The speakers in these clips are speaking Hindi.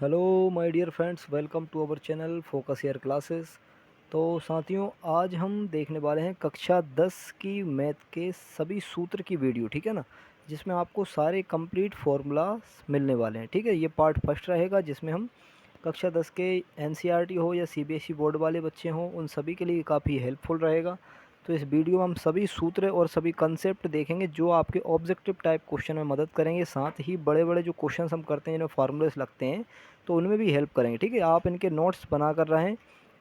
Hello my dear friends, welcome to our channel focus year classes. तो साथियों, आज हम देखने वाले हैं कक्षा 10 की मैथ के सभी सूत्र की वीडियो, ठीक है ना। जिसमें आपको सारे कंप्लीट फार्मूला मिलने वाले हैं, ठीक है। ये पार्ट फर्स्ट रहेगा जिसमें हम कक्षा 10 के एनसीईआरटी हो या सीबीएसई बोर्ड वाले बच्चे हों, उन सभी के लिए काफ़ी हेल्पफुल रहेगा। तो इस वीडियो में हम सभी सूत्र और सभी कंसेप्ट देखेंगे जो आपके ऑब्जेक्टिव टाइप क्वेश्चन में मदद करेंगे। साथ ही बड़े बड़े जो क्वेश्चन हम करते हैं, जिन्हें फार्मूलेस लगते हैं, तो उनमें भी हेल्प करेंगे, ठीक है। आप इनके नोट्स बना कर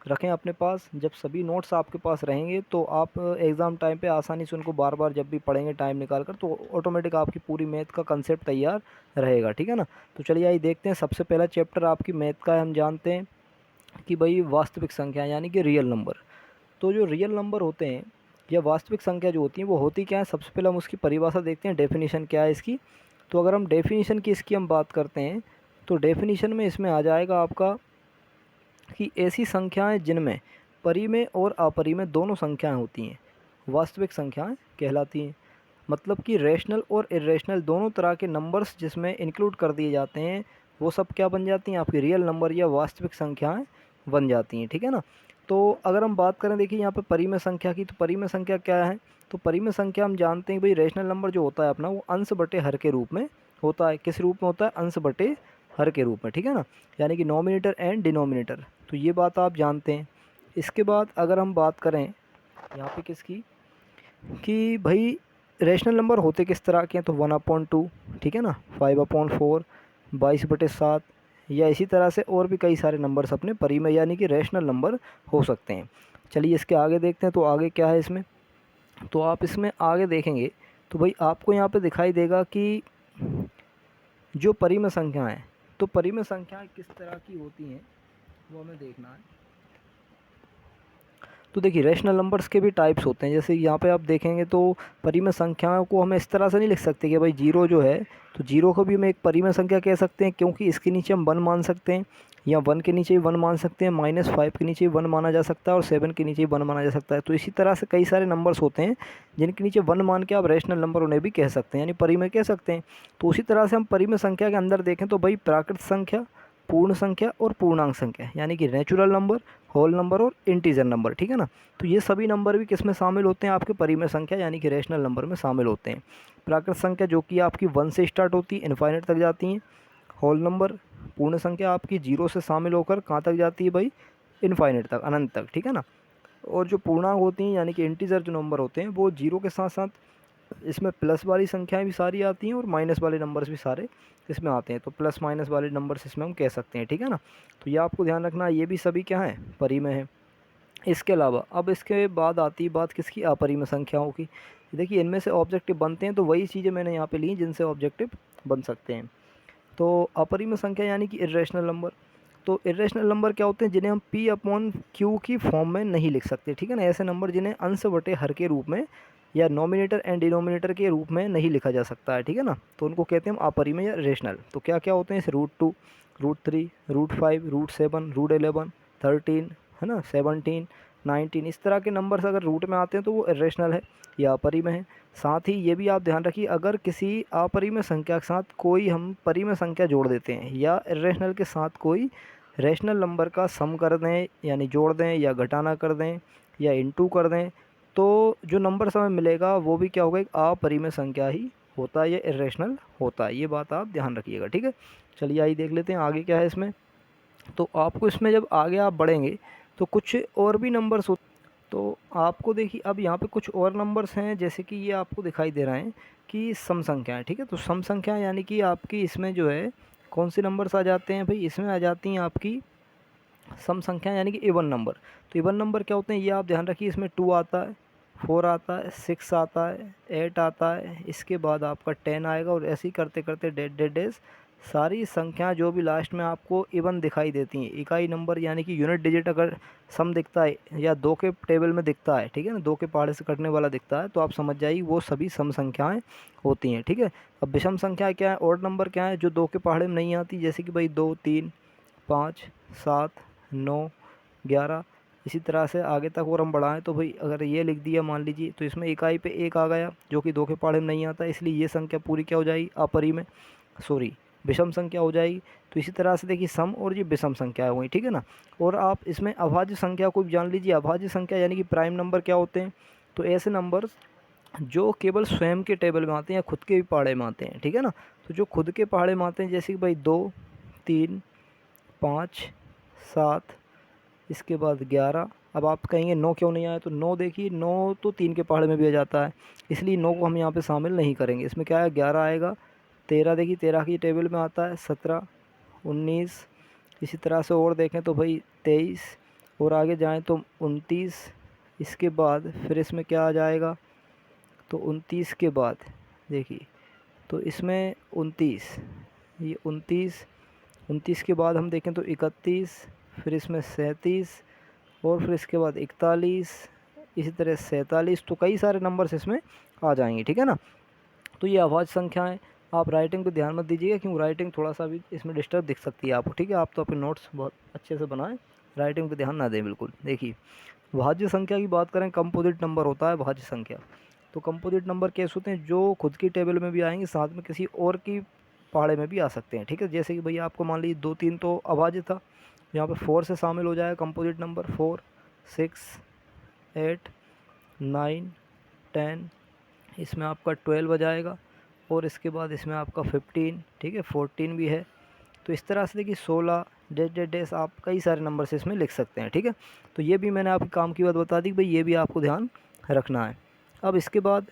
रखें अपने पास। जब सभी नोट्स आपके पास रहेंगे तो आप एग्ज़ाम टाइम पे आसानी से उनको बार बार जब भी पढ़ेंगे टाइम निकाल कर, तो ऑटोमेटिक आपकी पूरी मैथ का कंसेप्ट तैयार रहेगा, ठीक है ना। तो चलिए आइए देखते हैं। सबसे पहला चैप्टर आपकी मैथ का है। हम जानते हैं कि भाई वास्तविक संख्या यानी कि रियल नंबर। तो जो रियल नंबर होते हैं या वास्तविक संख्या जो होती हैं वो होती क्या है, सबसे पहले हम उसकी परिभाषा देखते हैं, डेफिनेशन क्या है इसकी। तो अगर हम डेफिनेशन की इसकी हम बात करते हैं तो डेफिनेशन में इसमें आ जाएगा आपका कि ऐसी संख्याएं जिनमें परिमेय और अपरिमेय दोनों संख्याएं होती हैं वास्तविक संख्याएं कहलाती हैं। मतलब कि रैशनल और इरेशनल दोनों तरह के नंबर्स जिसमें इंक्लूड कर दिए जाते हैं, वो सब क्या बन जाती हैं, आपकी रियल नंबर या वास्तविक संख्याएं बन जाती हैं, ठीक है ना। तो अगर हम बात करें, देखिए यहाँ पे परिमेय संख्या की, तो परिमेय संख्या क्या है। तो परिमेय संख्या हम जानते हैं भाई, रैशनल नंबर जो होता है अपना, वो अंश बटे हर के रूप में होता है। किस रूप में होता है, अंश बटे हर के रूप में, ठीक है ना। यानी कि नॉमिनेटर एंड डिनोमिनेटर। तो ये बात आप जानते हैं। इसके बाद अगर हम बात करें यहाँ पे किसकी, कि भाई रैशनल नंबर होते किस तरह के हैं, तो 1/2, ठीक है ना, 5/4, 22/7, या इसी तरह से और भी कई सारे नंबर्स अपने परिमेय यानी कि रैशनल नंबर हो सकते हैं। चलिए इसके आगे देखते हैं, तो आगे क्या है इसमें। तो आप इसमें आगे देखेंगे तो भाई आपको यहाँ पे दिखाई देगा कि जो परिमेय संख्या है, तो परिमेय संख्याएं किस तरह की होती हैं वो हमें देखना है। तो देखिए रैशनल नंबर्स के भी टाइप्स होते हैं। जैसे यहाँ पे आप देखेंगे तो परिमेय संख्याओं को हमें इस तरह से नहीं लिख सकते कि भाई जीरो जो है, तो जीरो को भी हम एक परिमेय संख्या कह सकते हैं, क्योंकि इसके नीचे हम वन मान सकते हैं, या वन के नीचे भी वन मान सकते हैं, -5 के नीचे भी वन माना जा सकता है, और 7 के नीचे भी वन माना जा सकता है। तो इसी तरह से कई सारे नंबर्स होते हैं जिनके नीचे वन मान के आप रैशनल नंबर उन्हें भी कह सकते हैं, यानी परिमेय कह सकते हैं। तो उसी तरह से हम परिमेय संख्या के अंदर देखें तो भाई प्राकृत संख्या, पूर्ण संख्या और पूर्णांक संख्या, यानी कि नेचुरल नंबर, होल नंबर और इंटीजर नंबर, ठीक है ना। तो ये सभी नंबर भी किस में शामिल होते हैं, आपके परिमेय संख्या यानी कि रैशनल नंबर में शामिल होते हैं। प्राकृत संख्या जो कि आपकी 1 से स्टार्ट होती है, इनफाइनाइट तक जाती हैं। होल नंबर, पूर्ण संख्या आपकी 0 से शामिल होकर कहाँ तक जाती है भाई, इनफाइनाइट तक, अनंत तक, ठीक है ना। और जो पूर्णांक होती हैं यानी कि इंटीजर जो नंबर होते हैं, वो 0 के साथ साथ इसमें प्लस वाली संख्याएं भी सारी आती हैं और माइनस वाले नंबर्स भी सारे इसमें आते हैं। तो प्लस माइनस वाले नंबर्स इसमें हम कह सकते हैं, ठीक है ना। तो ये आपको ध्यान रखना, ये भी सभी क्या हैं, परिमेय है। इसके अलावा अब इसके बाद आती है बात किसकी, अपरिमेय संख्याओं की। देखिए इनमें से ऑब्जेक्टिव बनते हैं, तो वही चीज़ें मैंने यहाँ पे ली जिनसे ऑब्जेक्टिव बन सकते हैं। तो अपरिमेय संख्या यानी कि इरेशनल नंबर। तो इरेशनल नंबर क्या होते हैं, जिन्हें हम P/Q की फॉर्म में नहीं लिख सकते, ठीक है ना। ऐसे नंबर जिन्हें अंश बटे हर के रूप में या नॉमिनेटर एंड डिनोमिनेटर के रूप में नहीं लिखा जा सकता है, ठीक है ना। तो उनको कहते हैं हम अपरिमेय या रेशनल। तो क्या क्या होते हैं इस, √2, √3, √5, √7, √11, 13, है ना, 17, 19, इस तरह के नंबर्स अगर रूट में आते हैं तो वो इरेशनल है या अपरिमेय है। साथ ही ये भी आप ध्यान रखिए, अगर किसी अपरिमेय संख्या के साथ कोई हम परिमेय संख्या जोड़ देते हैं, या इरेशनल के साथ कोई रैशनल नंबर का सम कर दें, यानी जोड़ दें या घटाना कर दें या इंटू कर दें, तो जो नंबर हमें मिलेगा वो भी क्या होगा, एक अपरिमेय संख्या ही होता है या इरेशनल होता है। ये बात आप ध्यान रखिएगा, ठीक है। चलिए आइए देख लेते हैं आगे क्या है इसमें। तो आपको इसमें जब आगे आप बढ़ेंगे तो कुछ और भी नंबर्स हो, तो आपको देखिए अब यहाँ पे कुछ और नंबर्स हैं, जैसे कि ये आपको दिखाई दे रहे हैं कि सम संख्याएँ, ठीक है। तो सम संख्या यानी कि आपकी इसमें जो है कौन से नंबर्स आ जाते हैं भाई, इसमें आ जाती हैं आपकी सम संख्या यानी कि इवन नंबर। तो इवन नंबर क्या होते हैं, ये आप ध्यान रखिए, इसमें 2 आता है, 4 आता है, 6 आता है, 8 आता है, इसके बाद आपका 10 आएगा, और ऐसे ही करते करते डेड डेड डेज सारी संख्या जो भी लास्ट में आपको इवन दिखाई देती हैं, इकाई नंबर यानी कि यूनिट डिजिट अगर सम दिखता है या दो के टेबल में दिखता है, ठीक है ना, दो के पहाड़े से कटने वाला दिखता है, तो आप समझ जाइए वो सभी सम संख्याएं होती हैं, ठीक है। अब विषम संख्या क्या है, ऑड नंबर क्या है, जो दो के पहाड़े में नहीं आती, जैसे कि भाई 2, 3, 5, 7, 9, 11, इसी तरह से आगे तक और हम बढ़ाएं तो भाई अगर ये लिख दिया मान लीजिए, तो इसमें इकाई पे एक आ गया जो कि दो के पहाड़े में नहीं आता, इसलिए ये संख्या पूरी क्या हो जाएगी, अपरिमेय, सॉरी, विषम संख्या हो जाएगी। तो इसी तरह से देखिए सम और ये विषम संख्या हुई, ठीक है ना। और आप इसमें अभाज्य संख्या को भी जान लीजिए। अभाज्य संख्या यानी कि प्राइम नंबर क्या होते हैं, तो ऐसे नंबर जो केवल स्वयं के टेबल में आते हैं या खुद के भी पहाड़े में आते हैं, ठीक है ना। तो जो खुद के पहाड़े में आते हैं जैसे कि भाई 2, 3, 5, 7, इसके बाद 11। अब आप कहेंगे 9 क्यों नहीं आया, तो 9 देखिए 9 तो 3 के पहाड़े में भी आ जाता है, इसलिए 9 को हम यहाँ पे शामिल नहीं करेंगे। इसमें क्या है 11 आएगा। 13 देखिए 13 की टेबल में आता है। 17, 19, इसी तरह से और देखें तो भाई 23, और आगे जाएँ तो 29। इसके बाद फिर इसमें क्या आ जाएगा, तो 29 के बाद देखिए तो इसमें 29, ये 29 के बाद हम देखें तो 31, फिर इसमें 37, और फिर इसके बाद 41, इसी तरह 47। तो कई सारे नंबर्स इसमें आ जाएंगे, ठीक है ना। तो ये अभाज्य संख्याएं। आप राइटिंग पे ध्यान मत दीजिएगा, क्योंकि राइटिंग थोड़ा सा भी इसमें डिस्टर्ब दिख सकती है आपको, ठीक है। आप तो अपने नोट्स बहुत अच्छे से बनाएं, राइटिंग पे ध्यान ना दें बिल्कुल। देखिए भाज्य संख्या की बात करें, कंपोजिट नंबर होता है भाज्य संख्या। तो कंपोजिट नंबर कैसे होते हैं, जो खुद की टेबल में भी आएंगे, साथ में किसी और की पहाड़े में भी आ सकते हैं, ठीक है। जैसे कि भैया आपको मान लीजिए 2, 3 तो अभाज्य था, यहाँ पे 4 से शामिल हो जाएगा कंपोजिट नंबर। 4, 6, 8, 9, 10, इसमें आपका 12 आ जाएगा, और इसके बाद इसमें आपका 15, ठीक है, 14 भी है। तो इस तरह से देखिए 16 डैश डैश डैश आप कई सारे नंबर से इसमें लिख सकते हैं, ठीक है। तो ये भी मैंने आपके काम की बात बता दी कि भाई ये भी आपको ध्यान रखना है। अब इसके बाद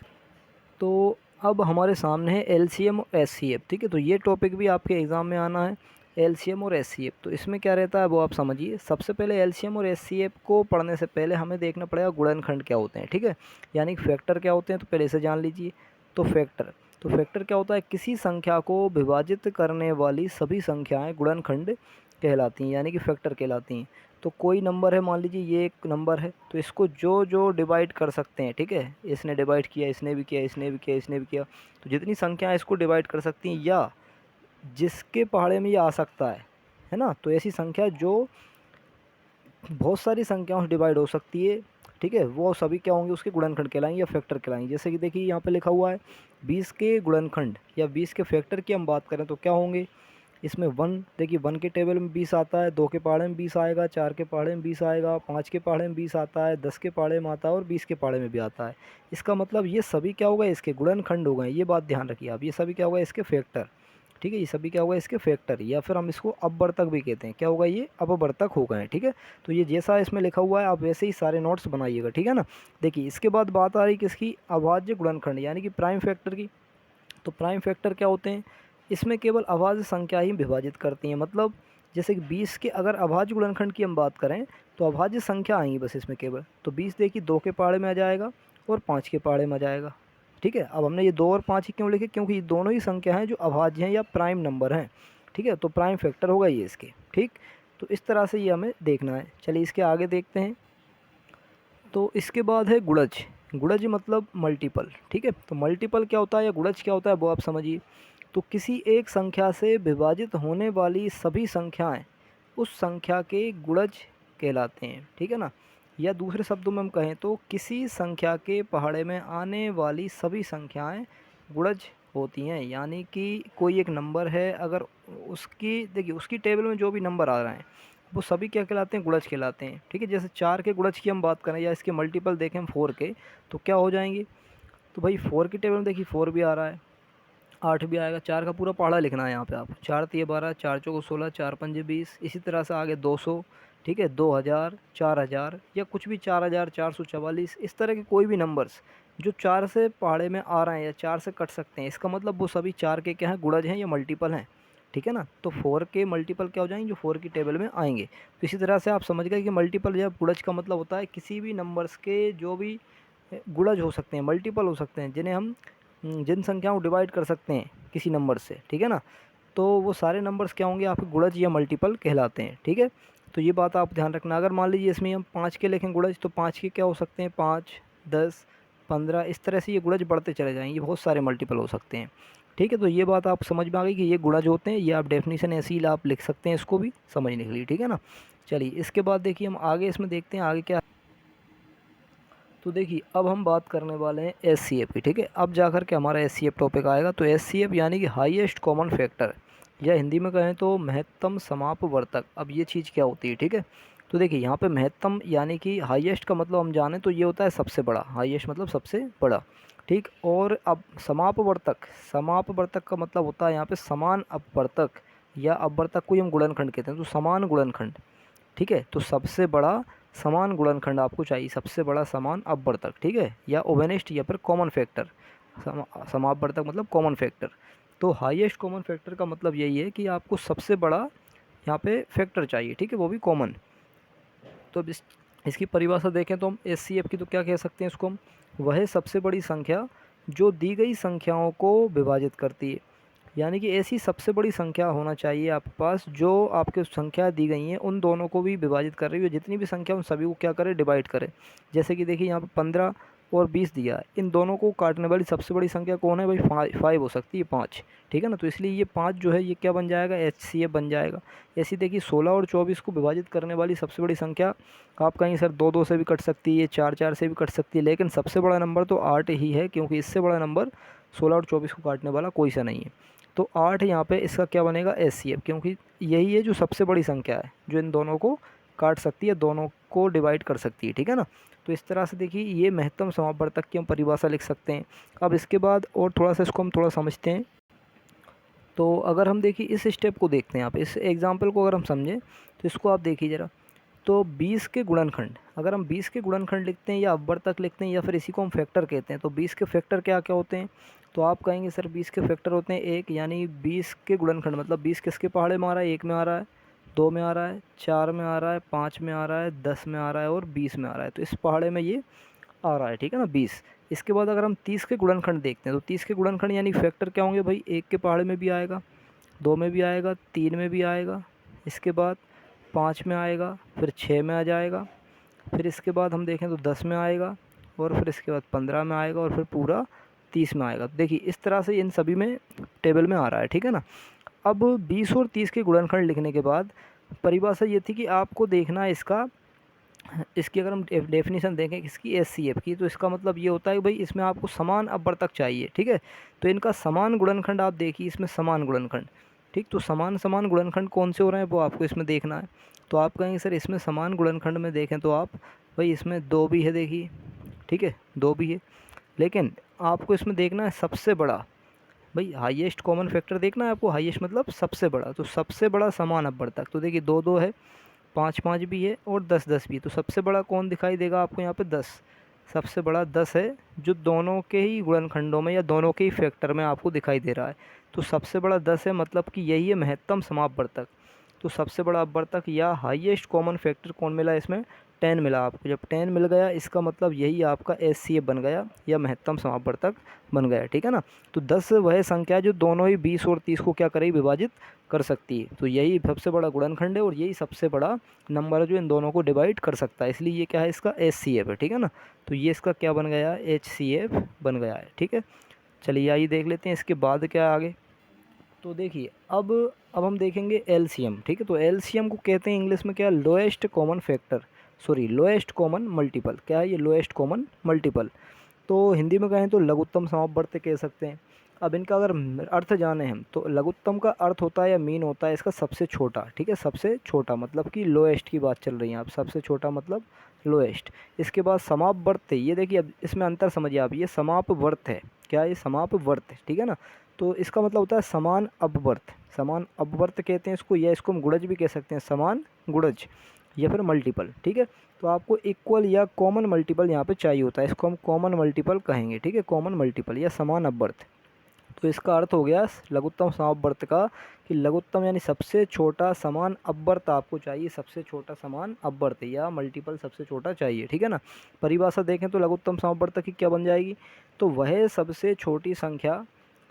तो अब हमारे सामने है एलसीएम और एचसीएफ, ठीक है। तो ये टॉपिक भी आपके एग्ज़ाम में आना है, एलसीएम और एचसीएफ। तो इसमें क्या रहता है वो आप समझिए। सबसे पहले एलसीएम और एचसीएफ को पढ़ने से पहले हमें देखना पड़ेगा गुणनखंड क्या होते हैं, ठीक है, यानी फैक्टर क्या होते हैं, तो पहले से जान लीजिए। तो फैक्टर क्या होता है, किसी संख्या को विभाजित करने वाली सभी संख्याएं गुणनखंड कहलाती हैं, यानी कि फैक्टर कहलाती हैं। तो कोई नंबर है, मान लीजिए ये एक नंबर है, तो इसको जो जो डिवाइड कर सकते हैं, ठीक है, इसने डिवाइड किया, इसने भी किया, इसने भी किया, इसने भी किया, तो जितनी संख्याएं इसको डिवाइड कर सकती हैं या जिसके पहाड़े में ये आ सकता है ना, तो ऐसी संख्या जो बहुत सारी संख्याओं से डिवाइड हो सकती है, ठीक है, वो सभी क्या होंगे, उसके गुणनखंड कहलाएंगे या फैक्टर कहलाएंगे। जैसे कि देखिए यहाँ पे लिखा हुआ है 20 के गुणनखंड या 20 के फैक्टर की हम बात करें तो क्या होंगे, इसमें 1 देखिए 1 के टेबल में 20 आता है, 2 के पहाड़े में 20 आएगा, 4 के पहाड़े में 20 आएगा, 5 के पहाड़े में 20 आता है, 10 के पहाड़े में आता है और 20 के पहाड़े में भी आता है। इसका मतलब ये सभी क्या होगा, इसके गुणनखंड हो गए, ये बात ध्यान रखिए आप। ये सभी क्या होगा, इसके फैक्टर, ठीक है, ये सभी क्या होगा, इसके फैक्टर, या फिर हम इसको अपवर्तक भी कहते हैं। क्या होगा, ये अपवर्तक हो गए हैं, ठीक है। तो ये जैसा इसमें लिखा हुआ है आप वैसे ही सारे नोट्स बनाइएगा, ठीक है ना। देखिए इसके बाद बात आ रही किसकी, अभाज्य गुणनखंड यानी कि प्राइम फैक्टर की। तो प्राइम फैक्टर क्या होते हैं, इसमें केवल अभाज्य संख्या ही विभाजित करती हैं। मतलब जैसे कि 20 के अगर अभाज्य गुणनखंड की हम बात करें तो अभाज्य संख्या आएंगी बस इसमें केवल। तो 20 देखिए 2 के पहाड़े में आ जाएगा और 5 के पहाड़े में आ जाएगा, ठीक है। अब हमने ये 2 और 5 ही क्यों लिखे, क्योंकि ये दोनों ही संख्या हैं जो अभाज्य हैं या प्राइम नंबर हैं, ठीक है। तो प्राइम फैक्टर होगा ये इसके, ठीक। तो इस तरह से ये हमें देखना है। चलिए इसके आगे देखते हैं। तो इसके बाद है गुणज। गुणज मतलब मल्टीपल, ठीक है। तो मल्टीपल क्या होता है या गुणज क्या होता है वो आप समझिए। तो किसी एक संख्या से विभाजित होने वाली सभी संख्याएं उस संख्या के गुणज कहलाते हैं, ठीक है ना। या दूसरे शब्दों में हम कहें तो किसी संख्या के पहाड़े में आने वाली सभी संख्याएं गुणज होती हैं। यानी कि कोई एक नंबर है, अगर उसकी देखिए उसकी टेबल में जो भी नंबर आ रहे हैं वो सभी क्या कहलाते हैं, गुणज कहलाते हैं, ठीक है। जैसे 4 के गुणज की हम बात करें या इसके मल्टीपल देखें हम 4 के, तो क्या हो जाएंगे, तो भाई 4 की टेबल में देखिए 4 भी आ रहा है, 8 भी आएगा। 4 का पूरा पहाड़ा लिखना है यहाँ पे आप। 4 तिये 12, 4 चौको 16, 4 पंजे 20, इसी तरह से आगे 200, ठीक है, 2000, 4000 या कुछ भी 4000, 444, इस तरह के कोई भी नंबर्स जो 4 से पहाड़े में आ रहे हैं या 4 से कट सकते हैं, इसका मतलब वो सभी 4 के क्या हैं, गुणज हैं या मल्टीपल हैं, ठीक है ना। तो 4 के मल्टीपल क्या हो जाएंगे, जो 4 की टेबल में आएंगे। तो इसी तरह से आप समझ गए कि मल्टीपल या गुणज का मतलब होता है किसी भी नंबर्स के जो भी गुणज हो सकते हैं, मल्टीपल हो सकते हैं, जिन्हें हम जिन संख्याओं को डिवाइड कर सकते हैं किसी नंबर से, ठीक है ना। तो वो सारे नंबर्स क्या होंगे, आपके गुणज या मल्टीपल कहलाते हैं, ठीक है। तो ये बात आप ध्यान रखना। अगर मान लीजिए इसमें हम 5 के लिखें गुणज, तो 5 के क्या हो सकते हैं, 5, 10, 15, इस तरह से ये गुणज बढ़ते चले जाएंगे, ये बहुत सारे मल्टीपल हो सकते हैं, ठीक है। तो ये बात आप समझ में आ गई कि ये गुणज होते हैं। ये आप डेफिनेशन ऐसी ही आप लिख सकते हैं इसको भी समझने के लिए, ठीक है ना। चलिए इसके बाद देखिए हम आगे इसमें देखते हैं आगे क्या। तो देखिए अब हम बात करने वाले हैं एचसीएफ की, ठीक है। अब जाकर के हमारा एचसीएफ टॉपिक आएगा। तो एचसीएफ यानी कि हाईएस्ट कॉमन फैक्टर, या हिंदी में कहें तो महत्तम समापवर्तक। अब ये चीज़ क्या होती है, ठीक है। तो देखिए यहाँ पे महत्तम यानी कि हाईएस्ट का मतलब हम जाने तो ये होता है सबसे बड़ा, हाईएस्ट मतलब सबसे बड़ा, ठीक। और अब समापवर्तक, समापवर्तक का मतलब होता है यहाँ पे समान अपवर्तक, या अपवर्तक को ही हम गुणनखंड कहते हैं, तो समान गुणनखंड, ठीक है। तो सबसे बड़ा समान गुणनखंड आपको चाहिए, सबसे बड़ा समान अपवर्तक, ठीक है, या ओवेनिस्ट या फिर कॉमन फैक्टर। समापवर्तक मतलब कॉमन फैक्टर। तो हाईएस्ट कॉमन फैक्टर का मतलब यही है कि आपको सबसे बड़ा यहाँ पे फैक्टर चाहिए, ठीक है, वो भी कॉमन। तो अब इसकी परिभाषा देखें तो हम एचसीएफ की तो क्या कह सकते हैं इसको हम, वह सबसे बड़ी संख्या जो दी गई संख्याओं को विभाजित करती है। यानी कि ऐसी सबसे बड़ी संख्या होना चाहिए आपके पास जो आपके संख्या दी गई हैं उन दोनों को भी विभाजित कर रही है, जितनी भी संख्या उन सभी को क्या करे, डिवाइड करे। जैसे कि देखिए यहाँ पे 15 और 20 दिया है, इन दोनों को काटने वाली सबसे बड़ी संख्या कौन है भाई, 5 हो सकती है, 5, ठीक है ना। तो इसलिए ये 5 जो है ये क्या बन जाएगा, एचसीएफ बन जाएगा। ऐसी देखिए 16 और 24 को विभाजित करने वाली सबसे बड़ी संख्या आप कहीं सर 2 2 से भी कट सकती है, 4 4 से भी कट सकती है, लेकिन सबसे बड़ा नंबर तो 8 ही है, क्योंकि इससे बड़ा नंबर 16 और 24 को काटने वाला कोई सा नहीं है। तो 8 यहाँ पे इसका क्या बनेगा, एचसीएफ, क्योंकि यही है जो सबसे बड़ी संख्या है जो इन दोनों को काट सकती है, दोनों को डिवाइड कर सकती है, ठीक है ना। तो इस तरह से देखिए ये महत्तम समापवर्तक की हम परिभाषा लिख सकते हैं। अब इसके बाद और थोड़ा सा इसको हम थोड़ा समझते हैं। तो अगर हम देखिए इस स्टेप को देखते हैं, आप इस एग्जाम्पल को अगर हम समझें तो इसको आप देखिए ज़रा। तो 20 के गुणनखंड, अगर हम 20 के गुणनखंड लिखते हैं या अपवर्तक लिखते हैं या फिर इसी को हम फैक्टर कहते हैं, तो 20 के फैक्टर क्या क्या होते हैं। तो आप कहेंगे सर 20 के फैक्टर होते हैं एक, यानी 20 के गुणनखंड मतलब 20 किसके पहाड़े में आ रहा है, 1 में आ रहा है, 2 में आ रहा है, 4 में आ रहा है, 5 में आ रहा है, 10 में आ रहा है और 20 में आ रहा है। तो इस पहाड़े में ये आ रहा है, ठीक है ना, 20। इसके बाद अगर हम 30 के गुणनखंड देखते हैं तो 30 के गुणनखंड यानी फैक्टर क्या होंगे भाई, 1 के पहाड़े में भी आएगा, 2 में भी आएगा, 3 में भी आएगा, इसके बाद 5 में आएगा, फिर 6 में आ जाएगा, फिर इसके बाद हम देखें तो 10 में आएगा, और फिर इसके बाद 15 में आएगा, और फिर पूरा 30 में आएगा। देखिए इस तरह से इन सभी में टेबल में आ रहा है, ठीक है ना। अब 20 और 30 के गुणनखंड लिखने के बाद परिभाषा ये थी कि आपको देखना है इसका, इसकी अगर हम डेफिनेशन देखें इसकी एचसीएफ की, तो इसका मतलब ये होता है कि भाई इसमें आपको समान अपवर्तक चाहिए, ठीक है। तो इनका समान गुणनखंड आप देखिए, इसमें समान गुणनखंड, ठीक। तो समान समान गुणनखंड कौन से हो रहे हैं वो आपको इसमें देखना है। तो आप कहेंगे सर इसमें समान गुणनखंड में देखें तो आप भाई इसमें 2 भी है देखिए, ठीक है, 2 भी है, लेकिन आपको इसमें देखना है सबसे बड़ा, भाई हाईएस्ट कॉमन फैक्टर देखना है आपको, हाईएस्ट मतलब सबसे बड़ा, तो सबसे बड़ा समान अपवर्तक। तो देखिए 2 2 है, 5 5 भी है और 10 10 भी है। तो सबसे बड़ा कौन दिखाई देगा आपको यहाँ पे, 10। सबसे बड़ा 10 है जो दोनों के ही गुणनखंडों में या दोनों के ही फैक्टर में आपको दिखाई दे रहा है। तो सबसे बड़ा 10 है, मतलब कि यही है महत्तम समापवर्तक। तो सबसे बड़ा अपवर्तक या हाईएस्ट कॉमन फैक्टर कौन मिला इसमें, 10 मिला आपको। जब 10 मिल गया इसका मतलब यही आपका एचसीएफ बन गया या महत्तम समापवर्तक बन गया, ठीक है ना। तो 10 वह संख्या है जो दोनों ही 20 और 30 को क्या करेगी, विभाजित कर सकती है। तो यही सबसे बड़ा गुणनखंड है और यही सबसे बड़ा नंबर है जो इन दोनों को डिवाइड कर सकता है, इसलिए ये क्या है, इसका एचसीएफ है, ठीक है ना। तो ये इसका क्या बन गया, एचसीएफ बन गया है, ठीक है। चलिए आइए देख लेते हैं इसके बाद क्या है आगे। तो देखिए अब हम देखेंगे एलसीएम, ठीक है। तो एलसीएम को कहते हैं इंग्लिश में क्या, lowest common factor, sorry lowest common multiple. क्या है ये, लोएस्ट कॉमन मल्टीपल। तो हिंदी में कहें तो लघुत्तम समापवर्त कह सकते हैं। अब इनका अगर अर्थ जाने हम तो लघुत्तम का अर्थ होता है या मीन होता है इसका सबसे छोटा, ठीक है, सबसे छोटा मतलब कि लोएस्ट की बात चल रही है, अब सबसे छोटा मतलब लोएस्ट। इसके बाद समापवर्त, ये देखिए अब इसमें अंतर समझिए आप, ये समापवर्त है, क्या है ये, समापवर्त है, ठीक है ना। तो इसका मतलब होता है समान अपवर्त, समान अपवर्त कहते हैं इसको, या इसको हम गुणज भी कह सकते हैं, समान गुणज या फिर मल्टीपल, ठीक है। तो आपको इक्वल या कॉमन मल्टीपल यहाँ पे चाहिए होता है, इसको हम कॉमन मल्टीपल कहेंगे, ठीक है, कॉमन मल्टीपल या समान अपवर्त। तो इसका अर्थ हो गया लघुत्तम समापवर्त का कि लघुत्तम यानी सबसे छोटा समान अपवर्त आपको चाहिए, सबसे छोटा समान अपवर्त या मल्टीपल सबसे छोटा चाहिए, ठीक है ना। परिभाषा देखें तो लघुत्तम समापवर्त की क्या बन जाएगी, तो वह सबसे छोटी संख्या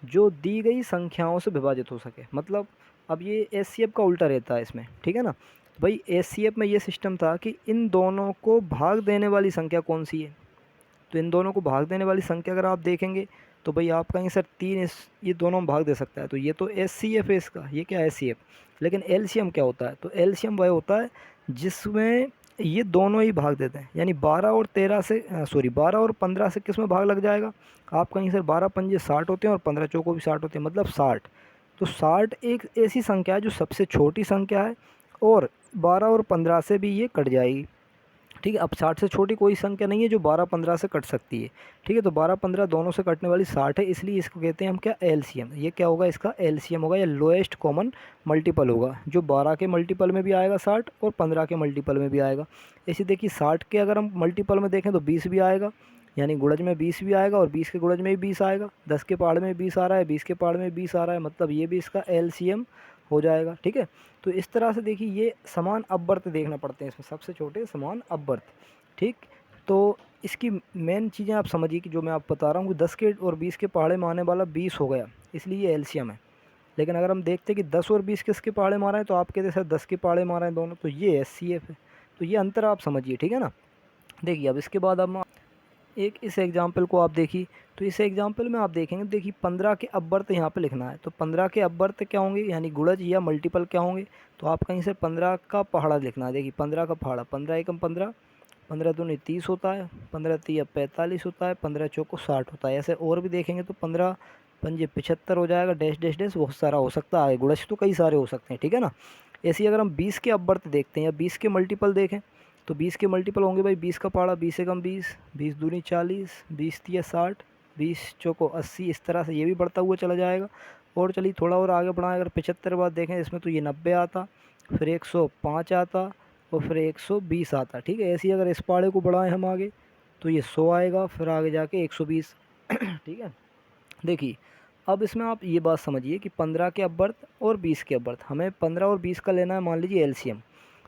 जो दी गई संख्याओं से विभाजित हो सके। मतलब अब ये एचसीएफ का उल्टा रहता है इसमें, ठीक है ना। तो भाई एचसीएफ में ये सिस्टम था कि इन दोनों को भाग देने वाली संख्या कौन सी है, तो इन दोनों को भाग देने वाली संख्या अगर आप देखेंगे तो भाई आप कहेंगे सर 3 ये दोनों में भाग दे सकता है, तो ये तो एचसीएफ है इसका, ये क्या है एचसीएफ। लेकिन एलसीएम क्या होता है, तो एलसीएम वह होता है जिसमें ये दोनों ही भाग देते हैं, यानी 12 और 13 से सॉरी 12 और 15 से किस में भाग लग जाएगा। आप कहेंगे सर 12 पंजे 60 होते हैं और 15 चौको भी 60 होते हैं, मतलब 60। तो 60 एक ऐसी संख्या है जो सबसे छोटी संख्या है और 12 और 15 से भी ये कट जाएगी। ठीक है, अब 60 से छोटी कोई संख्या नहीं है जो 12-15 से कट सकती है। ठीक है, तो 12-15 दोनों से कटने वाली 60 है, इसलिए इसको कहते हैं हम क्या, एलसीएम। ये क्या होगा, इसका एलसीएम होगा या लोएस्ट कॉमन मल्टीपल होगा, जो 12 के मल्टीपल में भी आएगा 60 और 15 के मल्टीपल में भी आएगा। ऐसे देखिए 60 के अगर हम मल्टीपल में देखें तो 20 भी आएगा, यानी गुणज में 20 भी आएगा, और 20 के गुणज में भी 20 आएगा। 10 के पहाड़ में 20 आ रहा है, 20 के पहाड़ में 20 आ रहा है, मतलब ये भी इसका एलसीएम हो जाएगा। ठीक है, तो इस तरह से देखिए ये समान अपवर्त देखना पड़ते हैं इसमें, सबसे छोटे समान अपवर्त। ठीक, तो इसकी मेन चीज़ें आप समझिए कि जो मैं आपको बता रहा हूँ कि 10 के और 20 के पहाड़े में आने वाला 20 हो गया, इसलिए ये एलसीएम है। लेकिन अगर हम देखते हैं कि 10 और 20 किसके पहाड़े मारा है, तो आप कहते सर 10 के पहाड़े मारा है दोनों, तो ये एचसीएफ है। तो ये अंतर आप समझिए, ठीक है ना। देखिए अब इसके बाद हम एक इस एग्जाम्पल को आप देखिए, तो इस एग्जाम्पल में आप देखेंगे, देखिए 15 के अपवर्त यहाँ पे लिखना है। तो 15 के अपवर्त क्या होंगे, यानी गुणज या मल्टीपल क्या होंगे, तो आप कहीं से 15 का पहाड़ा लिखना है। देखिए 15 का पहाड़ा, 15 एकम 15, 15 दूनी 30 होता है, 15 तिया 45 होता है, 15 चौको 60 होता है। ऐसे और भी देखेंगे तो 15 पंजे 75 हो जाएगा, डैश डैश डैश बहुत सारा हो सकता है, गुणज तो कई सारे हो सकते हैं। ठीक है ना। ऐसे ही अगर हम 20 के अपवर्त देखते हैं या 20 के मल्टीपल देखें, तो 20 के मल्टीपल होंगे भाई 20 का पहाड़ा 20 एकम 20, 20 दूनी 40, 20 तिया 60, 20 चौको 80, इस तरह से ये भी बढ़ता हुआ चला जाएगा। और चलिए थोड़ा और आगे बढ़ाएं, अगर 75 बार देखें इसमें तो ये 90 आता, फिर 105 आता, और फिर 120 आता। ठीक है, ऐसे ही अगर इस पहाड़े को बढ़ाएं हम आगे तो ये 100 आएगा, फिर आगे जाके 120। ठीक है, देखिए अब इसमें आप ये बात समझिए कि 15 के अपवर्त और 20 के अपवर्त, हमें 15 और 20 का लेना है मान लीजिए एलसीएम।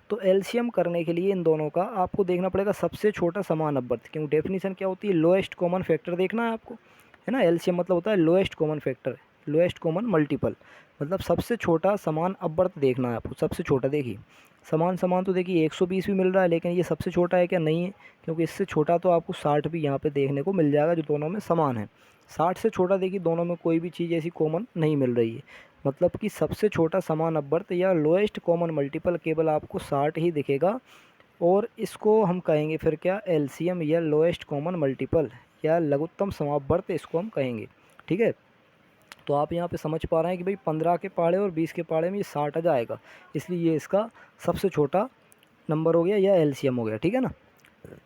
तो एलसीएम करने के लिए इन दोनों का आपको देखना पड़ेगा सबसे छोटा समान अपवर्त, क्योंकि डेफिनेशन क्या होती है, लोएस्ट कॉमन फैक्टर देखना है आपको, है ना। एलसीएम मतलब होता है lowest common factor, lowest common multiple, मतलब सबसे छोटा समान अपवर्त देखना है आपको। सबसे छोटा देखिए, समान समान तो देखिए 120 भी मिल रहा है, लेकिन ये सबसे छोटा है क्या, नहीं है, क्योंकि इससे छोटा तो आपको 60 भी यहाँ पे देखने को मिल जाएगा, जो दोनों में समान है। 60 से छोटा देखिए दोनों में कोई भी चीज़ ऐसी कॉमन नहीं मिल रही है, मतलब कि सबसे छोटा समान अपवर्त या लोएस्ट कॉमन मल्टीपल केवल आपको 60 ही दिखेगा। और इसको हम कहेंगे फिर क्या, एलसीएम या लोएस्ट कॉमन मल्टीपल या लघुत्तम समापवर्त इसको हम कहेंगे। ठीक है, तो आप यहाँ पे समझ पा रहे हैं कि भाई 15 के पहाड़े और 20 के पहाड़े में ये 60 आ जाएगा, इसलिए ये इसका सबसे छोटा नंबर हो गया या एलसीएम हो गया। ठीक है ना,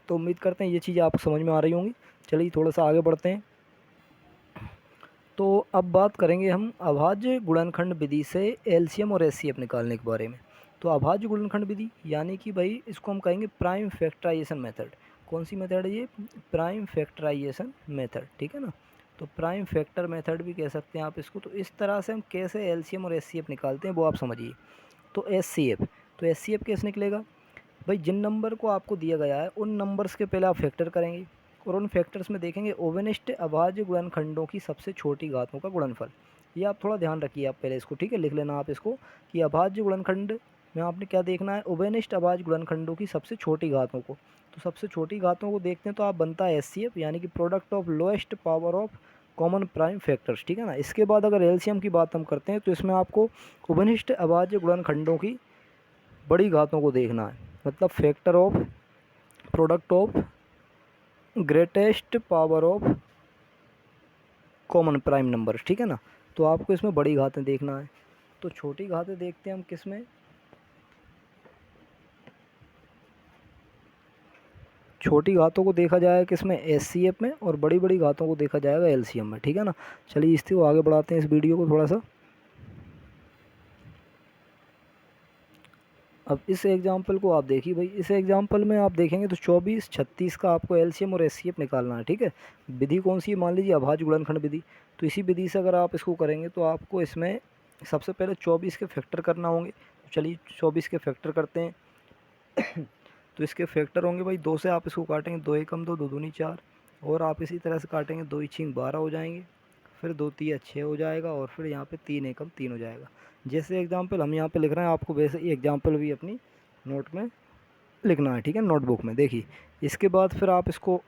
तो उम्मीद करते हैं ये चीज़ आपको समझ में आ रही होंगी। चलिए थोड़ा सा आगे बढ़ते हैं। तो अब बात करेंगे हम अभाज्य गुणनखंड विधि से एलसीएम और एचसीएफ निकालने के बारे में। तो अभाज्य गुणनखंड विधि यानी कि भाई इसको हम कहेंगे प्राइम फैक्टराइजेशन मेथड। कौन सी मेथड है ये, प्राइम फैक्टराइजेशन मेथड। ठीक है ना, तो प्राइम फैक्टर मेथड भी कह सकते हैं आप इसको। तो इस तरह से हम कैसे एलसीएम और एचसीएफ निकालते हैं वो आप समझिए। तो एचसीएफ, तो एचसीएफ कैसे निकलेगा भाई, जिन नंबर को आपको दिया गया है उन नंबर्स के पहले आप फैक्टर करेंगे, और उन फैक्टर्स में देखेंगे ओवेनिष्ट अभाज्य गुणनखंडों की सबसे छोटी घातों का गुणनफल। ये आप थोड़ा ध्यान रखिए, आप पहले इसको, ठीक है, लिख लेना आप इसको कि अभाज्य गुणनखंड में आपने क्या देखना है, ओवेनिष्ट अभाज्य गुणनखंडों की सबसे छोटी घातों को। तो सबसे छोटी घातों को देखते हैं तो आप बनता है एचसीएफ, यानी कि product of lowest power of common prime factors. ठीक है ना, इसके बाद अगर एलसीएम की बात हम करते हैं तो इसमें आपको ओवेनिष्ट अभाज्य गुणनखंडों की बड़ी घातों को देखना है, मतलब factor of product of greatest power of common prime number. ठीक है ना, तो आपको इसमें बड़ी घातें देखना है। तो छोटी घातें देखते हैं हम किस में, छोटी घातों को देखा जाएगा किसमें, एचसीएफ में, और बड़ी बड़ी घातों को देखा जाएगा एलसीएम में। ठीक है ना, चलिए इसको आगे बढ़ाते हैं इस वीडियो को थोड़ा सा। अब इस एग्जाम्पल को आप देखिए भाई, इस एग्जाम्पल में आप देखेंगे तो 24 36 का आपको एलसीएम और एचसीएफ निकालना है। ठीक है, विधि कौन सी है, मान लीजिए अभाज्य गुणनखंड विधि। तो इसी विधि से अगर आप इसको करेंगे तो आपको इसमें सबसे पहले 24 के फैक्टर करना होंगे। तो चलिए 24 के फैक्टर करते हैं। तो इसके फैक्टर होंगे भाई, 2 से आप इसको काटेंगे, 2 एकम 2, 2 दूनी 4, और आप इसी तरह से काटेंगे, 2 इछिंग 12 हो जाएंगे, फिर 2 तिया 6 हो जाएगा, और फिर यहाँ पे 3 एकम 3 हो जाएगा। जैसे एग्जाम्पल हम यहाँ पे लिख रहे हैं, आपको वैसे ही एग्जाम्पल भी अपनी नोट में लिखना है। ठीक है, नोटबुक में देखिए। इसके बाद फिर आप इसको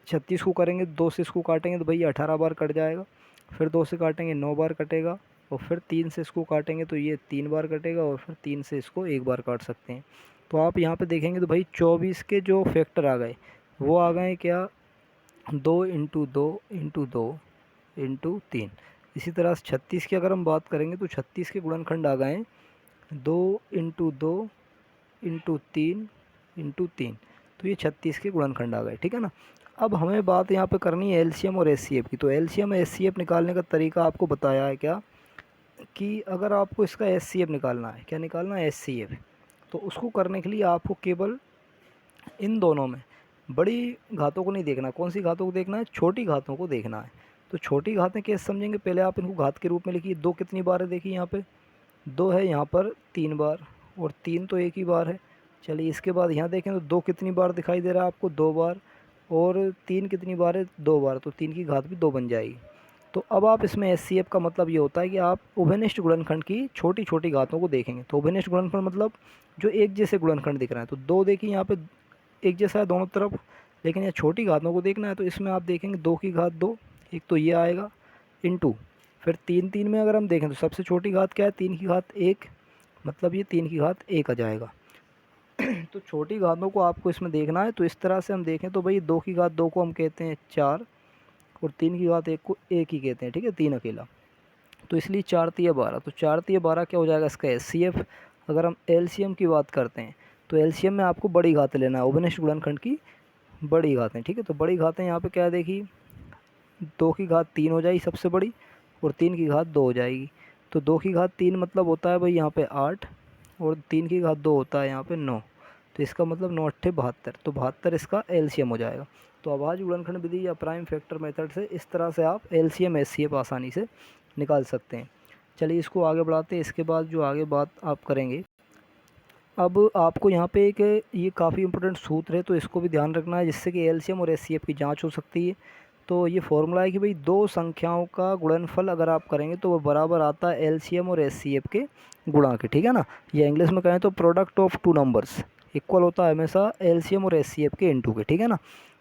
36 को करेंगे, 2 से इसको काटेंगे तो भैया 18 बार कट जाएगा, फिर 2 से काटेंगे 9 बार कटेगा, और फिर 3 से इसको काटेंगे तो ये 3 बार कटेगा, और फिर 3 से इसको 1 बार काट सकते हैं। तो आप यहाँ पे देखेंगे तो भाई 24 के जो फैक्टर आ गए वो आ गए क्या, 2 इंटू 2 इंटू 2 इंटू 3, इसी तरह से 36 की अगर हम बात करेंगे तो 36 के गुणनखंड आ गए 2 × 2 × 3 × 3, तो ये 36 के गुणनखंड आ गए, ठीक है ना। अब हमें बात यहाँ पे करनी है एलसीएम और एचसीएफ की। तो एलसीएम एचसीएफ निकालने का तरीका आपको बताया है क्या, कि अगर आपको इसका एचसीएफ निकालना है, क्या निकालना है, एचसीएफ, तो उसको करने के लिए आपको केवल इन दोनों में बड़ी घातों को नहीं देखना। कौन सी घातों को देखना है, छोटी घातों को देखना है। तो छोटी घातें कैसे समझेंगे, पहले आप इनको घात के रूप में लिखिए। 2 कितनी बार है, देखिए यहाँ पे 2 है, यहाँ पर 3 बार, और 3 तो एक ही बार है। चलिए इसके बाद यहाँ देखें तो 2 कितनी बार दिखाई दे रहा है आपको, 2 बार, और 3 कितनी बार है, 2 बार, तो 3 की घात भी 2 बन जाएगी। तो अब आप इसमें एचसीएफ का मतलब ये होता है कि आप उभयनिष्ठ गुणनखंड की छोटी छोटी घातों को देखेंगे। तो उभयनिष्ठ गुणनखंड मतलब जो एक जैसे गुणनखंड दिख रहे हैं, तो 2 देखिए यहाँ पे एक जैसा है दोनों तरफ, लेकिन ये छोटी घातों को देखना है। तो इसमें आप देखेंगे 2 की घात 2, एक तो ये आएगा, इनटू फिर 3 में अगर हम देखें तो सबसे छोटी घात क्या है, 3 की घात 1, मतलब ये 3 की घात 1 आ जाएगा। तो छोटी घातों को आपको इसमें देखना है। तो इस तरह से हम देखें तो भाई 2 की घात 2 को हम कहते हैं 4, और 3 की घात 1 को 1 ही कहते हैं, ठीक है, 3 अकेला। तो इसलिए 4 तिया 12, तो 4 तिया 12 क्या हो जाएगा इसका एचसीएफ। अगर हम एलसीएम की बात करते हैं तो एलसीएम में आपको बड़ी घातें लेना है, उभयनिष्ठ गुणनखंड की बड़ी घातें, ठीक है। तो बड़ी घातें यहाँ पे क्या है, देखिए 2 की घात 3 हो जाएगी सबसे बड़ी, और 3 की घात 2 हो जाएगी। तो 2 की घात 3 मतलब होता है भाई यहाँ पे 8, और 3 की घात 2 होता है यहाँ पे 9। तो इसका मतलब 9 अट्ठे 72, तो 72 इसका एलसीएम हो जाएगा। तो अभाज्य गुणनखंड विधि या प्राइम फैक्टर मेथड से इस तरह से आप एलसीएम एचसीएफ आसानी से निकाल सकते हैं। चलिए इसको आगे बढ़ाते हैं। इसके बाद जो आगे बात आप करेंगे, अब आपको यहाँ पे एक ये काफ़ी इंपॉर्टेंट सूत्र है, तो इसको भी ध्यान रखना है, जिससे कि एलसीएम और एचसीएफ की जांच हो सकती है। तो ये फॉर्मूला है कि भाई दो संख्याओं का गुणनफल अगर आप करेंगे तो वो बराबर आता है एलसीएम और एचसीएफ के गुणा के, ठीक है ना। या इंग्लिश में कहें तो product of two numbers equal होता है हमेशा एलसीएम और एचसीएफ के इनटू के, ठीक है ना।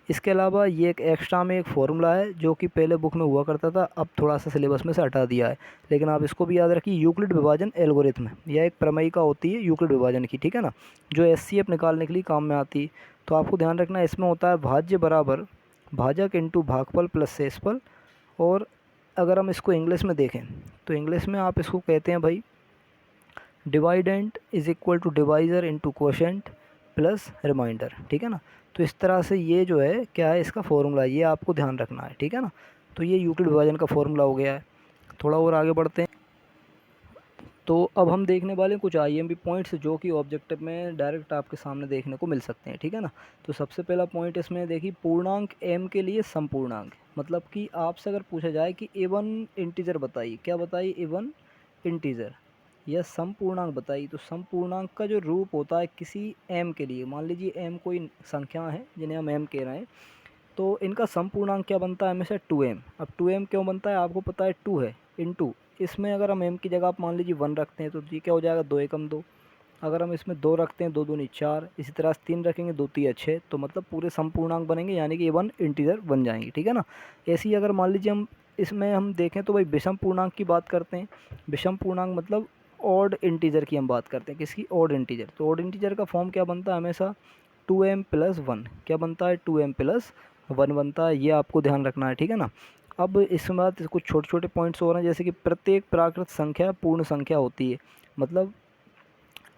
इसके अलावा ये एक एक्स्ट्रा में एक फार्मूला है जो कि पहले बुक में हुआ करता था, अब थोड़ा सा सिलेबस में से हटा दिया है, लेकिन आप इसको भी याद रखिए, यूक्लिड विभाजन एल्गोरिथम। यह एक प्रमेयिका होती है यूक्लिड विभाजन की, ठीक है ना, जो एचसीएफ निकालने के लिए काम में आती है। तो आपको ध्यान रखना है, इसमें होता है भाज्य बराबर भाजक इंटू भागफल प्लस शेषफल। और अगर हम इसको इंग्लिश में देखें तो इंग्लिश में आप इसको कहते हैं भाई dividend is equal to divisor into quotient plus remainder, ठीक है ना। तो इस तरह से ये जो है क्या है, इसका फॉर्मूला, ये आपको ध्यान रखना है, ठीक है ना। तो ये यूक्लिड विभाजन का फॉर्मूला हो गया है। थोड़ा और आगे बढ़ते हैं। तो अब हम देखने वाले हैं कुछ आईएमपी पॉइंट्स जो कि ऑब्जेक्टिव में डायरेक्ट आपके सामने देखने को मिल सकते हैं, ठीक है ना। तो सबसे पहला पॉइंट इसमें देखिए, पूर्णांक m के लिए समपूर्णांक, मतलब कि आपसे अगर पूछा जाए कि एवन इंटीजर बताइए, क्या बताइए, एवन इंटीजर या समपूर्णांक बताइए, तो समपूर्णांक का जो रूप होता है किसी m के लिए, मान लीजिए m कोई संख्या है जिन्हें हम m कह रहे हैं, तो इनका समपूर्णांक क्या बनता है हमेशा 2m। अब 2m क्यों बनता है, आपको पता है 2 है इनटू, इसमें अगर हम m की जगह आप मान लीजिए 1 रखते हैं तो ये क्या हो जाएगा, 2 एकम 2। अगर हम इसमें 2 रखते हैं, 2 दूनी 4, इसी तरह से 3 रखेंगे, 2 तिया 6, तो मतलब पूरे समपूर्णांक बनेंगे, यानी कि 1 इंटीजर बन जाएंगे, ठीक है ना। ऐसे ही अगर मान लीजिए हम इसमें हम देखें तो भाई विषम पूर्णांक की बात करते हैं। विषम पूर्णांक मतलब ऑड इंटीजर की हम बात करते हैं, किसकी, ऑड इंटीजर। तो ऑड इंटीजर का फॉर्म क्या बनता है हमेशा 2m प्लस 1, क्या बनता है, 2m प्लस 1 बनता है, ये आपको ध्यान रखना है, ठीक है ना। अब इसके बाद कुछ छोटे छोटे पॉइंट्स हो रहे हैं, जैसे कि प्रत्येक प्राकृत संख्या पूर्ण संख्या होती है, मतलब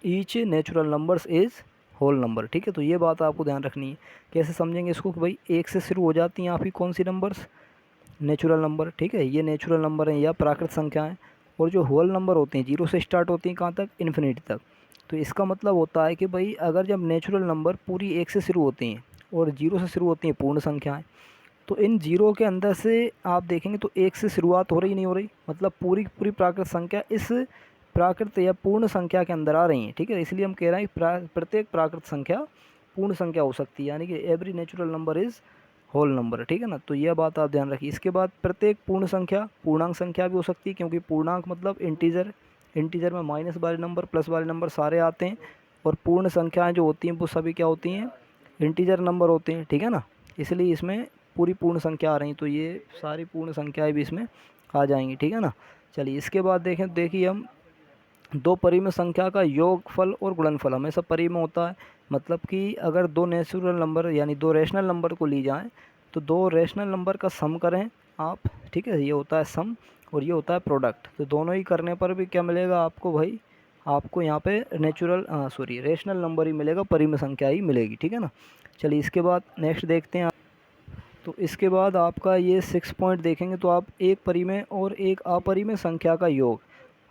each natural numbers is whole number, ठीक है। तो ये बात आपको ध्यान रखनी है। कैसे समझेंगे इसको, कि भाई 1 से शुरू हो जाती हैं आपकी कौन सी नंबर्स, नेचुरल नंबर, ठीक है, ये नेचुरल नंबर हैं या प्राकृत संख्या है। और जो होल नंबर होते हैं 0 से स्टार्ट होती हैं कहाँ तक, इन्फिनिटी तक। तो इसका मतलब होता है कि भाई अगर जब नेचुरल नंबर पूरी 1 से शुरू होती हैं और 0 से शुरू होती हैं पूर्ण संख्याएं, तो इन 0 के अंदर से आप देखेंगे तो 1 से शुरुआत हो रही नहीं हो रही, मतलब पूरी पूरी प्राकृत संख्या इस प्राकृत या पूर्ण संख्या के अंदर आ रही हैं, ठीक है। इसलिए हम कह रहे हैं कि प्रत्येक प्राकृत संख्या पूर्ण संख्या हो सकती है, यानी कि every natural number is whole number, ठीक है ना। तो यह बात आप ध्यान रखिए। इसके बाद प्रत्येक पूर्ण संख्या पूर्णांक संख्या भी हो सकती है, क्योंकि पूर्णांक मतलब इंटीजर, इंटीजर में माइनस वाले नंबर प्लस वाले नंबर सारे आते हैं, और पूर्ण संख्याएं जो होती हैं वो सभी क्या होती हैं, इंटीजर नंबर होते हैं, ठीक है ना। इसलिए इसमें पूरी पूर्ण संख्या आ रही, तो ये सारी पूर्ण संख्याएं भी इसमें आ जाएंगी, ठीक है ना। चलिए इसके बाद देखिए हम दो परिमेय संख्या का योगफल और गुणनफल हमेशा परिमेय होता है, मतलब कि अगर दो नेचुरल नंबर यानी दो रैशनल नंबर को ली जाए तो दो रैशनल नंबर का सम करें आप, ठीक है, ये होता है सम। और ये होता है प्रोडक्ट। तो दोनों ही करने पर भी क्या मिलेगा आपको भाई, आपको यहाँ पे रेशनल नंबर ही मिलेगा, परिमेय संख्या ही मिलेगी, ठीक है ना। चलिए इसके बाद नेक्स्ट देखते हैं। तो इसके बाद आपका ये 6 पॉइंट देखेंगे तो आप एक परिमेय और एक अपरिमेय संख्या का योग,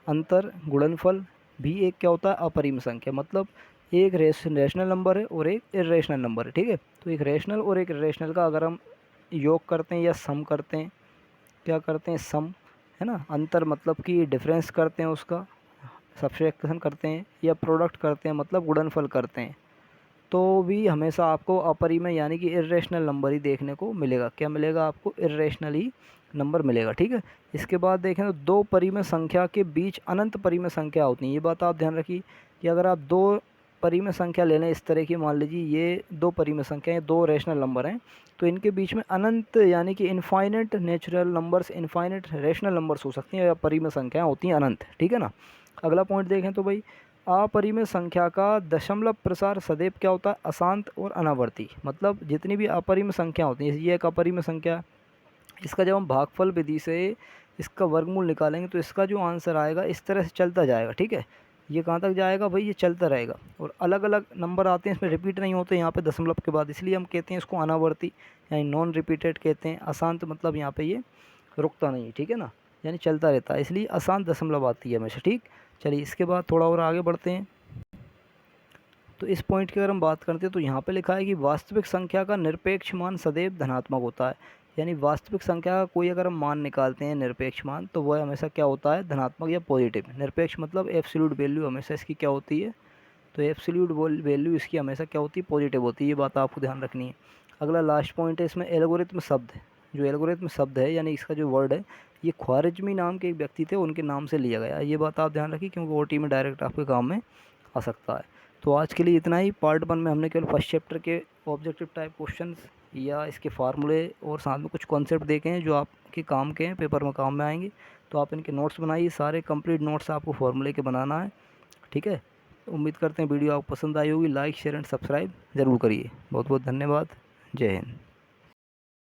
अंतर, गुणनफल भी एक क्या होता है, अपरिमेय संख्या। मतलब एक रेशनल नंबर है और एक इरेशनल नंबर है, ठीक है। तो एक रेशनल और एक इरेशनल का अगर हम योग करते हैं या सम करते हैं, क्या करते हैं, सम, है ना। अंतर मतलब कि डिफरेंस करते हैं उसका, सब्ट्रैक्शन करते हैं, या प्रोडक्ट करते हैं मतलब गुणनफल करते हैं, तो भी हमेशा आपको अपरिमेय यानी कि इरेशनल नंबर ही देखने को मिलेगा। क्या मिलेगा आपको, इरेशनल ही नंबर मिलेगा, ठीक है। इसके बाद देखें तो दो परिमेय संख्या के बीच अनंत परिमेय संख्या होती है। ये बात आप ध्यान रखिए कि अगर आप दो परिमेय संख्या ले लें इस तरह की, मान लीजिए ये दो परिमेय संख्या हैं, दो रेशनल नंबर हैं, तो इनके बीच में अनंत यानी कि infinite natural numbers, infinite rational numbers हो सकती हैं, या परिमेय संख्याएँ होती हैं अनंत, ठीक है ना। अगला पॉइंट देखें तो भाई अपरिमेय संख्या का दशमलव प्रसार सदैव क्या होता है, अशांत और अनावर्ती। मतलब जितनी भी अपरिमेय संख्या होती हैं, ये एक अपरिमेय संख्या है, इसका जब हम भागफल विधि से इसका वर्गमूल निकालेंगे तो इसका जो आंसर आएगा इस तरह से चलता जाएगा, ठीक है। ये कहाँ तक जाएगा भाई, ये चलता रहेगा, और अलग अलग नंबर आते हैं, इसमें रिपीट नहीं होते यहाँ पे दशमलव के बाद, इसलिए हम कहते हैं इसको अनावर्ती यानी नॉन रिपीटेड कहते हैं। अशांत मतलब यहाँ पे ये रुकता नहीं है, ठीक है ना, यानी चलता रहता है, इसलिए अशांत दशमलव आती है हमेशा, ठीक। चलिए इसके बाद थोड़ा और आगे बढ़ते हैं। तो इस पॉइंट की अगर हम बात करते हैं तो यहाँ पे लिखा है कि वास्तविक संख्या का निरपेक्ष मान सदैव धनात्मक होता है। यानी वास्तविक संख्या का कोई अगर हम मान निकालते हैं निरपेक्ष मान, तो वह हमेशा क्या होता है, धनात्मक या पॉजिटिव। निरपेक्ष मतलब एब्सोल्यूट वैल्यू हमेशा इसकी क्या होती है, तो एब्सोल्यूट वैल्यू इसकी हमेशा क्या होती है, पॉजिटिव होती है। ये बात आपको ध्यान रखनी है। अगला लास्ट पॉइंट है इसमें एल्गोरिथम शब्द। जो एल्गोरिथम शब्द है यानी इसका जो वर्ड है, ये ख्वारिज़मी नाम के एक व्यक्ति थे, उनके नाम से लिया गया। ये बात आप ध्यान रखिए क्योंकि ओटी में डायरेक्ट आपके काम में आ सकता है। तो आज के लिए इतना ही। पार्ट 1 में हमने केवल फर्स्ट चैप्टर के ऑब्जेक्टिव टाइप क्वेश्चंस या इसके फार्मूले और साथ में कुछ कॉन्सेप्ट देखे हैं जो आपके काम के हैं, पेपर में काम में आएंगे। तो आप इनके नोट्स बनाइए, सारे कंप्लीट नोट्स आपको फार्मूले के बनाना है, ठीक है। उम्मीद करते हैं वीडियो आपको पसंद आई होगी। लाइक शेयर एंड सब्सक्राइब ज़रूर करिए। बहुत बहुत धन्यवाद। जय हिंद।